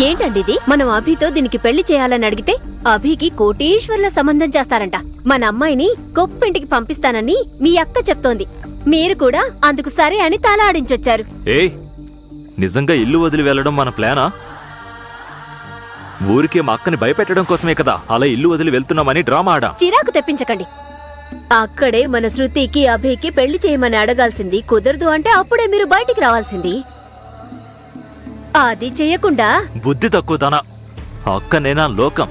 ఏంటండి ఇది? మనం అభితో దీనికి పెళ్లి చేయాలని అడిగితే అభికి కోటీశ్వర్ల సంబంధం చేస్తారంట. మన అమ్మాయిని గొప్పింటికి పంపిస్తానని మీ అక్క చెప్తోంది. మీరు కూడా అందుకు సరే అని తల ఆడించొచ్చారు. నిజంగా ఇల్లు వదిలి వెళ్లడం మన ప్లానా? ఊరికే మా అక్కని భయపెట్టడం కోసమే కదా అలా ఇల్లు వదిలి వెళ్తున్నామని డ్రామా ఆడా. చిరాకు తెప్పించకండి. అక్కడే మన శృతికి అభికి పెళ్లి చేయమని అడగాల్సింది. కుదరదు అంటే అప్పుడే మీరు బయటికి రావాల్సింది. అది చెయ్యకుండా బుద్ధి తక్కువ తన అక్కనేనా లోకం.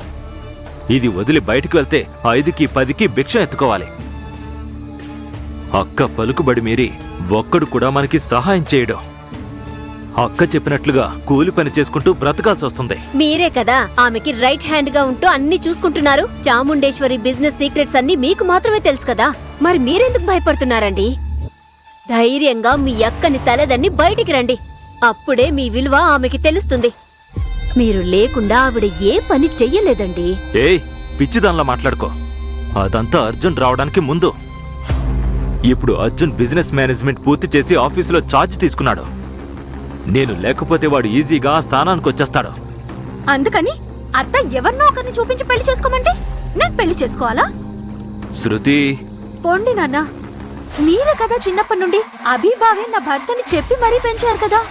ఇది వదిలి బయటికి వెళ్తే 5కి 10కి భిక్ష ఎత్తుకోవాలి. అక్క పలుకుబడి మీరి ఒక్కడు కూడా మనకి సహాయం చేయడం. అక్క చెప్పినట్లుగా కూలి పని చేసుకుంటూ బ్రతకాల్సి వస్తుంది. మీరే కదా ఆమెకి రైట్ హ్యాండ్ గా ఉంటూ అన్ని చూసుకుంటున్నారు. చాముండేశ్వరి బిజినెస్ సీక్రెట్స్ అన్ని మీకు మాత్రమే తెలుసు కదా. మరి మీరెందుకు భయపడుతున్నారండి? ధైర్యంగా మీ అక్కని తలదన్ని బయటికి రండి. అప్పుడే మీ విలువ ఆమెకి తెలుస్తుంది. మీరు లేకుండా ఆవిడ ఏ పని చెయ్యలేదండి. పిచ్చిదాన్లా మాట్లాడుకో. అదంతా అర్జున్ రావడానికి ముందు. ఇప్పుడు అర్జున్ బిజినెస్ మేనేజ్మెంట్ పూర్తి చేసి ఆఫీసులో ఛార్జ్ తీసుకున్నాడు. నేను లేకపోతే వాడు ఈజీగా ఆ స్థానానికి వచ్చేస్తాడు. అందుకని అత్త ఎవరినో ఒకరిని చూపించి పెళ్లి చేసుకోమంటే నేను పెళ్లి చేసుకోవాలా? శృతి పోండి నాన్న. మీరే కదా చిన్నప్పటి నుండి అభిబావే నా భర్తని చెప్పి మరీ పెంచారు కదా.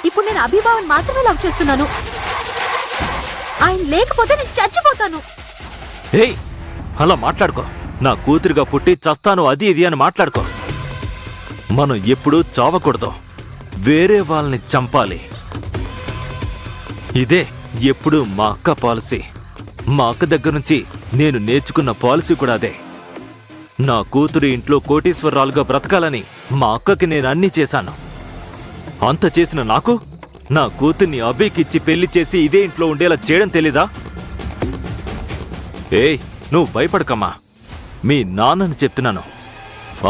ఇప్పుడు నేను అభిబావని మాత్రమే లవ్ చేస్తున్నాను. ఆయన లేకపోతే నేను చచ్చిపోతాను. అలా మాట్లాడుకో. నా కూతురుగా పుట్టి చస్తాను అది ఇది అని మాట్లాడుకో. మనం ఎప్పుడూ చావకూడదు, వేరే వాళ్ళని చంపాలి. ఇదే ఎప్పుడూ మా అక్క పాలసీ. మా అక్క దగ్గర నుంచి నేను నేర్చుకున్న పాలసీ కూడా అదే. నా కూతురు ఇంట్లో కోటీశ్వరరాలుగా బ్రతకాలని మా అక్కకి నేను అన్నీ చేశాను. అంత చేసిన నాకు నా కూతుర్ని అభికిచ్చి పెళ్లి చేసి ఇదే ఇంట్లో ఉండేలా చేయడం తెలీదా? నువ్వు భయపడకమ్మా. మీ నాన్నని చెప్తున్నాను.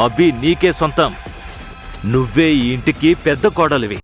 అభి నీకే సొంతం. నువ్వే ఈ ఇంటికి పెద్ద కోడలివి.